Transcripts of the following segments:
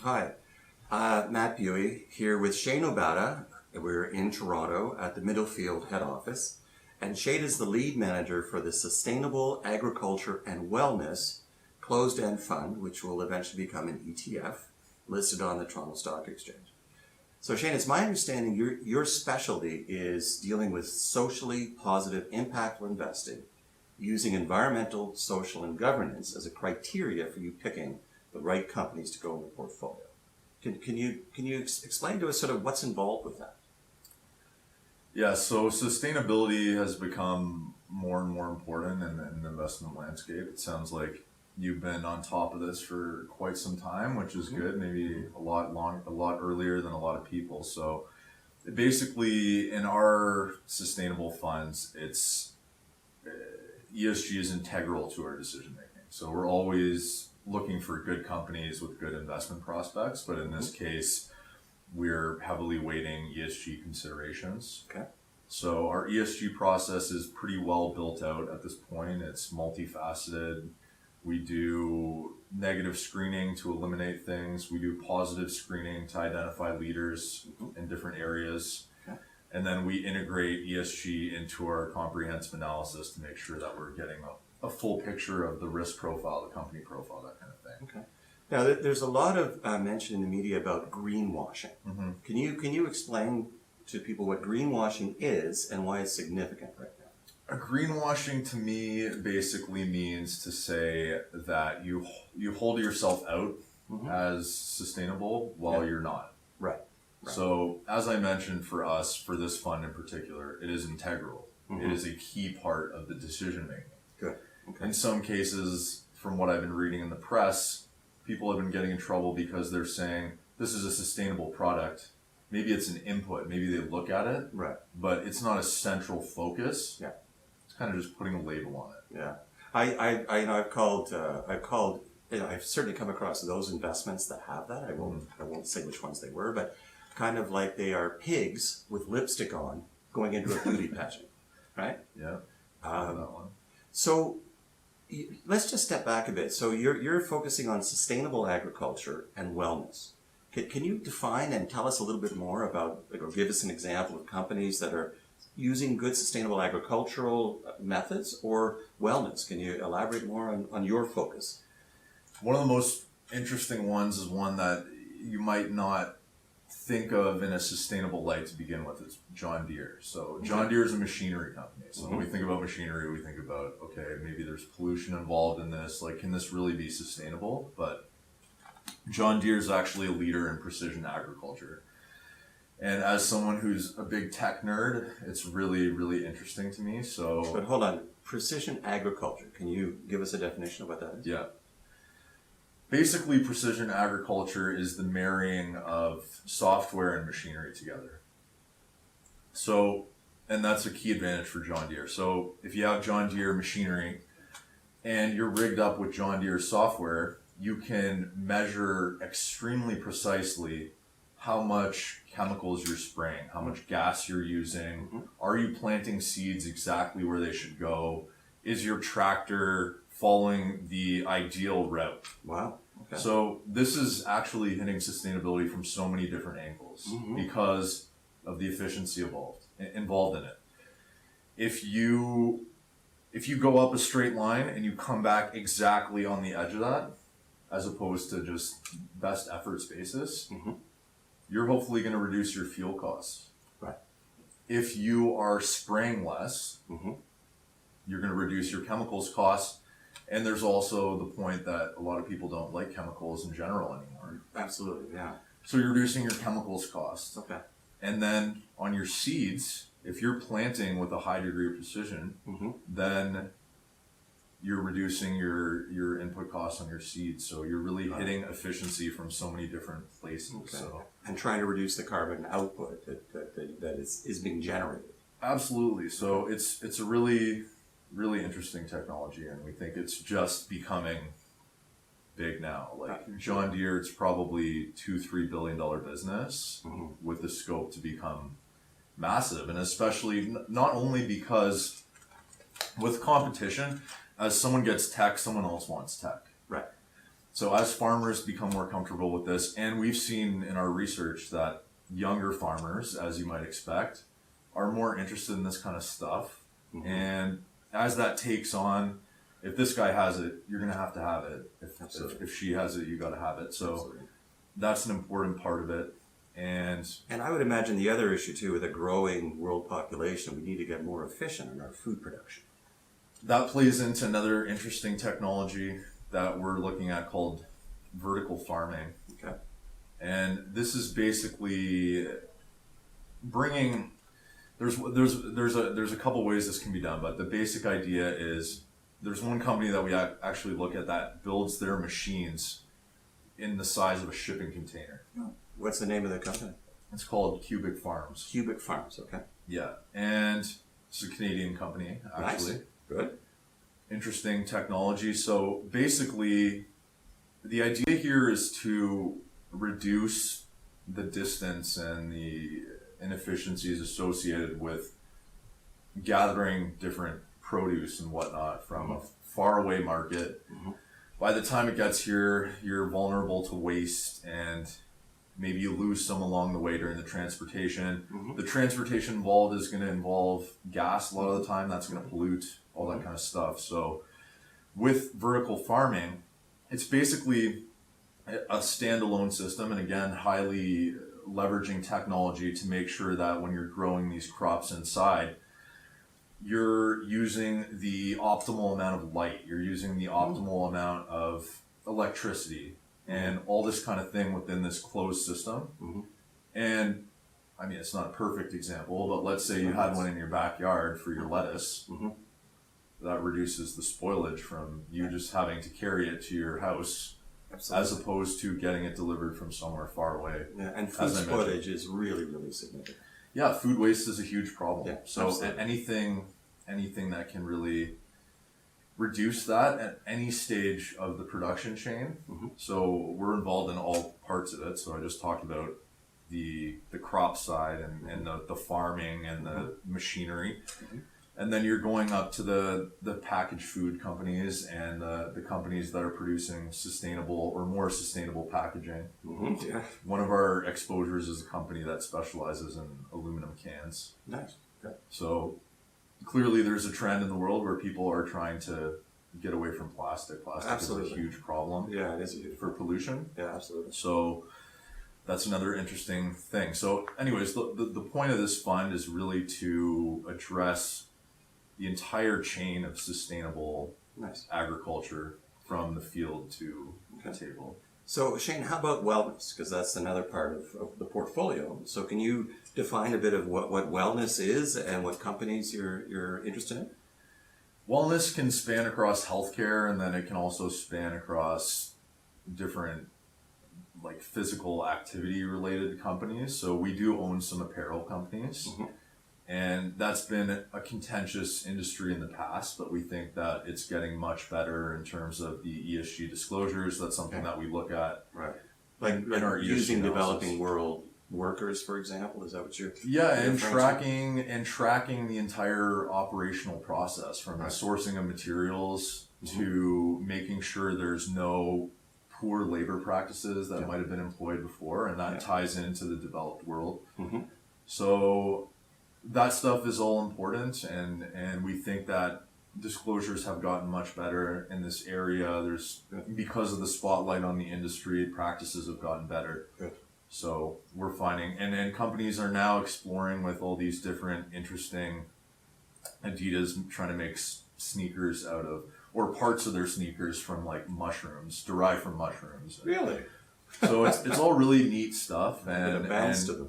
Hi, Matt Buey here with Shane Obata. We're in Toronto at the Middlefield head office. And Shane is the lead manager for the Sustainable Agriculture and Wellness closed-end fund, which will eventually become an ETF listed on the Toronto Stock Exchange. So Shane, it's my understanding your specialty is dealing with socially positive, impactful investing using environmental, social, and governance as a criteria for you picking the right companies to go in the portfolio. Can you explain to us sort of what's involved with that? Yeah, so sustainability has become more and more important in the investment landscape. It sounds like you've been on top of this for quite some time, which is good. Maybe a lot earlier than a lot of people. So basically, in our sustainable funds, it's ESG is integral to our decision making. So we're always looking for good companies with good investment prospects, but in this case, we're heavily weighting ESG considerations. Okay. So our ESG process is pretty well built out at this point. It's multifaceted. We do negative screening to eliminate things. We do positive screening to identify leaders in different areas. Okay. And then we integrate ESG into our comprehensive analysis to make sure that we're getting a full picture of the risk profile, the company profile, that kind of thing. Okay. Now, there's a lot of mention in the media about greenwashing. Mm-hmm. Can you explain to people what greenwashing is and why it's significant right now? Greenwashing to me basically means to say that you hold yourself out as sustainable while you're not. Right. So as I mentioned, for us, for this fund in particular, it is integral. It is a key part of the decision making. Good. Okay. In some cases, from what I've been reading in the press, people have been getting in trouble because they're saying this is a sustainable product. Maybe it's an input. Maybe they look at it, Right. but it's not a central focus. Yeah. It's kind of just putting a label on it. Yeah. I've called, I've certainly come across those investments that have that. I won't say which ones they were, but kind of like they are pigs with lipstick on going into a beauty pageant, right? Yeah. That one. So let's just step back a bit. So you're focusing on sustainable agriculture and wellness. Can you define and tell us a little bit more about, or give us an example of companies that are using good sustainable agricultural methods or wellness? Can you elaborate more on your focus? One of the most interesting ones is one that you might not think of in a sustainable light to begin with. It's John Deere. So John Deere is a machinery company. So when we think about machinery, we think about, okay, maybe there's pollution involved in this. Like, can this really be sustainable? But John Deere is actually a leader in precision agriculture. And as someone who's a big tech nerd, it's really, really interesting to me. But hold on, precision agriculture. Can you give us a definition of what that is? Yeah. Basically, precision agriculture is the marrying of software and machinery together. So, and that's a key advantage for John Deere. So if you have John Deere machinery and you're rigged up with John Deere software, you can measure extremely precisely how much chemicals you're spraying, how much gas you're using. Are you planting seeds exactly where they should go? Is your tractor following the ideal route? Wow. Okay. So this is actually hitting sustainability from so many different angles because of the efficiency involved in it. If you go up a straight line and you come back exactly on the edge of that, as opposed to just best efforts basis, you're hopefully going to reduce your fuel costs. Right. If you are spraying less, you're going to reduce your chemicals costs. And there's also the point that a lot of people don't like chemicals in general anymore. Absolutely, yeah. So you're reducing your chemicals costs. Okay. And then on your seeds, if you're planting with a high degree of precision, then you're reducing your input costs on your seeds. So you're really hitting efficiency from so many different places. Okay. So, and trying to reduce the carbon output that is being generated. Absolutely. So it's a really interesting technology, and we think it's just becoming big now. Like John Deere, it's probably $2-3 billion business with the scope to become massive, and especially not only because with competition, as someone gets tech, someone else wants tech. Right. So as farmers become more comfortable with this, and we've seen in our research that younger farmers, as you might expect, are more interested in this kind of stuff. Mm-hmm. And as that takes on, if this guy has it, you're going to have it. If she has it, you got to have it. So Absolutely. that's an important part of it. And I would imagine the other issue too, with a growing world population, we need to get more efficient in our food production. that plays into another interesting technology that we're looking at called vertical farming. Okay. And this is basically bringing, there's a couple ways this can be done, but the basic idea is there's one company that we actually look at that builds their machines in the size of a shipping container. What's the name of the company? It's called Cubic Farms. Cubic Farms, okay. Yeah, and it's a Canadian company, actually. Nice. Good. Interesting technology. So basically, the idea here is to reduce the distance and the inefficiencies associated with gathering different produce and whatnot from a faraway market. Mm-hmm. By the time it gets here, you're vulnerable to waste, and maybe you lose some along the way during the transportation. Mm-hmm. The transportation involved is going to involve gas a lot of the time. That's going to pollute, all that kind of stuff. So with vertical farming, it's basically a standalone system, and again, highly leveraging technology to make sure that when you're growing these crops inside, you're using the optimal amount of light, you're using the optimal amount of electricity, and all this kind of thing within this closed system. Mm-hmm. And I mean, it's not a perfect example, but let's say you had one in your backyard for your lettuce. Mm-hmm. That reduces the spoilage from you just having to carry it to your house, Absolutely. as opposed to getting it delivered from somewhere far away. Yeah, and food as I mentioned. spoilage is really, really significant. Yeah, food waste is a huge problem. Yeah, so absolutely. anything that can really reduce that at any stage of the production chain. Mm-hmm. So we're involved in all parts of it. So I just talked about the crop side and the farming and the machinery. Mm-hmm. And then you're going up to the packaged food companies and the companies that are producing sustainable or more sustainable packaging. Mm-hmm. Yeah. One of our exposures is a company that specializes in aluminum cans. Nice. Okay. So clearly there's a trend in the world where people are trying to get away from plastic. Plastic Absolutely. is a huge problem Yeah, it is a huge for pollution. Yeah, absolutely. So that's another interesting thing. So anyways, the point of this fund is really to address the entire chain of sustainable Nice. agriculture from the field to the Okay. table. So, Shane, how about wellness? Because that's another part of the portfolio. So, can you define a bit of what wellness is and what companies you're interested in? Wellness can span across healthcare, and then it can also span across different like physical activity related companies. So we do own some apparel companies. Mm-hmm. And that's been a contentious industry in the past, but we think that it's getting much better in terms of the ESG disclosures. That's something that we look at. Right. Like in our ESG using analysis. developing world workers, for example. Is that what you're? Yeah, and referring to? tracking the entire operational process from the sourcing of materials to making sure there's no poor labor practices that might have been employed before, and that ties into the developed world. Mm-hmm. So that stuff is all important, and we think that disclosures have gotten much better in this area. There's because of the spotlight on the industry, practices have gotten better. Good. So we're finding, and companies are now exploring with all these different interesting Adidas trying to make sneakers out of, or parts of their sneakers from like mushrooms, derived from mushrooms. Really? So it's all really neat stuff, And bounce to them.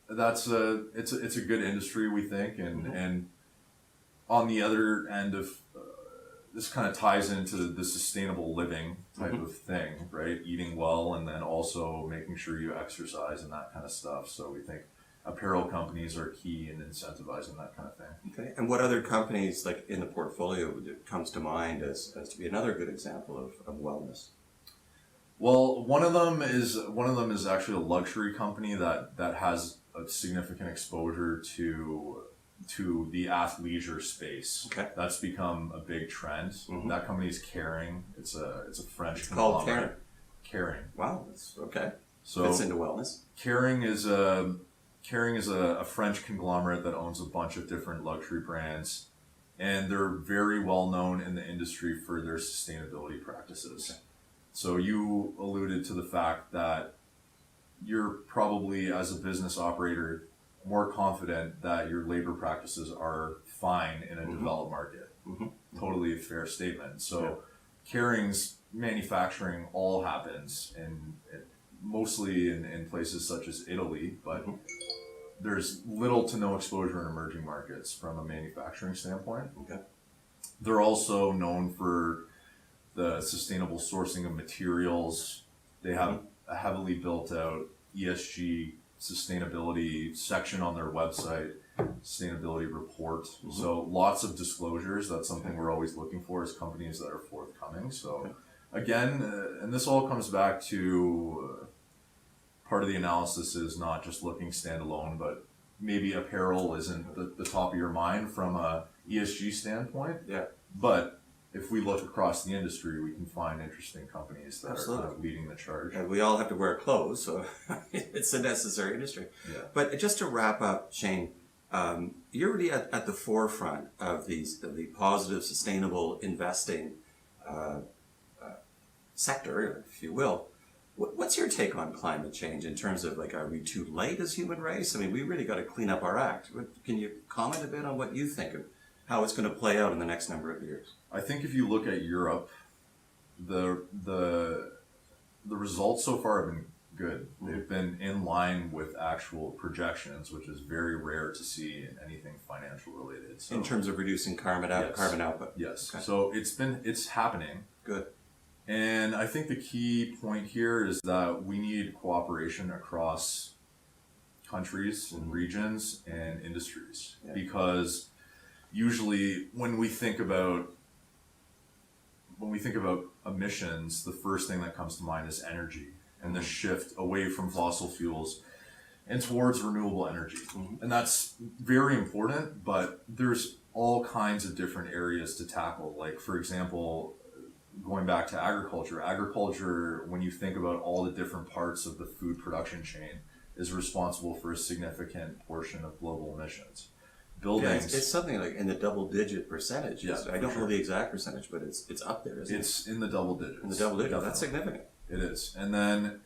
that's it's a good industry, we think, and on the other end of this kind of ties into the sustainable living type of thing, right? Eating well, and then also making sure you exercise and that kind of stuff. So we think apparel companies are key in incentivizing that kind of thing. Okay. And what other companies, like in the portfolio, comes to mind as to be another good example of wellness? Well, one of them is actually a luxury company that has a significant exposure to the athleisure space. Okay. That's become a big trend. Mm-hmm. That company is Caring. It's a French It's called conglomerate. caring. Wow, that's okay. So Fits into wellness. Caring is a French conglomerate that owns a bunch of different luxury brands, and they're very well known in the industry for their sustainability practices. Okay. So you alluded to the fact that you're probably, as a business operator, more confident that your labor practices are fine in a developed market. Totally a fair statement. So Caring's manufacturing all happens mostly in places such as Italy, but there's little to no exposure in emerging markets from a manufacturing standpoint. Okay. They're also known for the sustainable sourcing of materials. They have a heavily built out ESG sustainability section on their website, sustainability report. So lots of disclosures. That's something we're always looking for as companies that are forthcoming. So again, and this all comes back to part of the analysis is not just looking standalone, but maybe apparel isn't the top of your mind from a ESG standpoint. Yeah. But if we look across the industry, we can find interesting companies that are kind of leading the charge. And we all have to wear clothes, so it's a necessary industry. Yeah. But just to wrap up, Shane, you're really at the forefront of the positive, sustainable investing sector, if you will. What's your take on climate change in terms of, like, are we too late as human race? I mean, we really got to clean up our act. Can you comment a bit on what you think of how it's going to play out in the next number of years? I think if you look at Europe, the results so far have been good. They've been in line with actual projections, which is very rare to see in anything financial related. So, in terms of reducing carbon output? Yes. Okay. So it's happening. Good. And I think the key point here is that we need cooperation across countries and regions and industries, because usually when we think about emissions, the first thing that comes to mind is energy and the shift away from fossil fuels and towards renewable energy. And that's very important, but there's all kinds of different areas to tackle. Like, for example, going back to agriculture, when you think about all the different parts of the food production chain, is responsible for a significant portion of global emissions. Buildings. Yeah, it's something like in the double-digit percentage. Yeah, I don't know the exact percentage, but it's up there, isn't it? It's in the double digits. In the double digits. Definitely. That's significant. It is. And then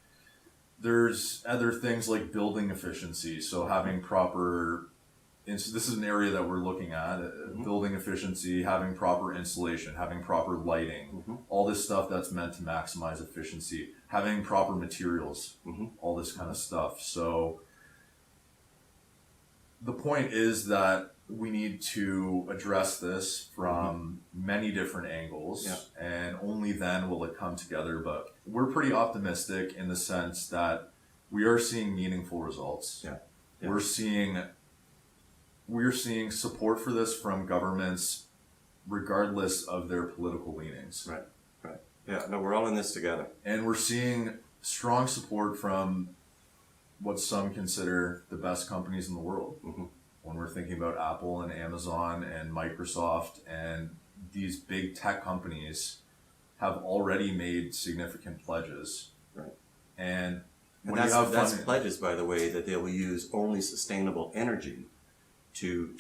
there's other things like building efficiency. So having proper, this is an area that we're looking at, building efficiency, having proper insulation, having proper lighting, all this stuff that's meant to maximize efficiency, having proper materials, all this kind of stuff. So the point is that we need to address this from many different angles, and only then will it come together. But we're pretty optimistic in the sense that we are seeing meaningful results. We're seeing support for this from governments regardless of their political leanings. Right. Yeah, no, we're all in this together. And we're seeing strong support from what some consider the best companies in the world. When we're thinking about Apple and Amazon and Microsoft, and these big tech companies have already made significant pledges. Right. And that's pledges, by the way, that they will use only sustainable energy to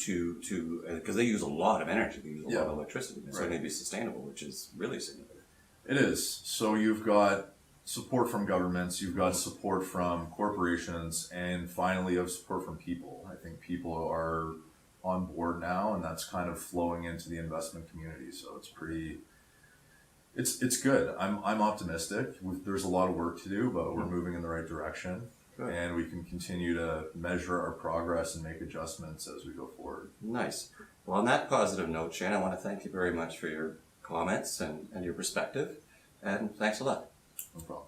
because they use a lot of energy, they use a lot of electricity, so it may be sustainable, which is really significant. It is. So you've got support from governments, you've got support from corporations, and finally you have support from people. I think people are on board now, and that's kind of flowing into the investment community. So it's good. I'm optimistic. There's a lot of work to do, but we're moving in the right direction. Good. And we can continue to measure our progress and make adjustments as we go forward. Nice. Well, on that positive note, Shane, I want to thank you very much for your comments and your perspective, and thanks a lot. No problem.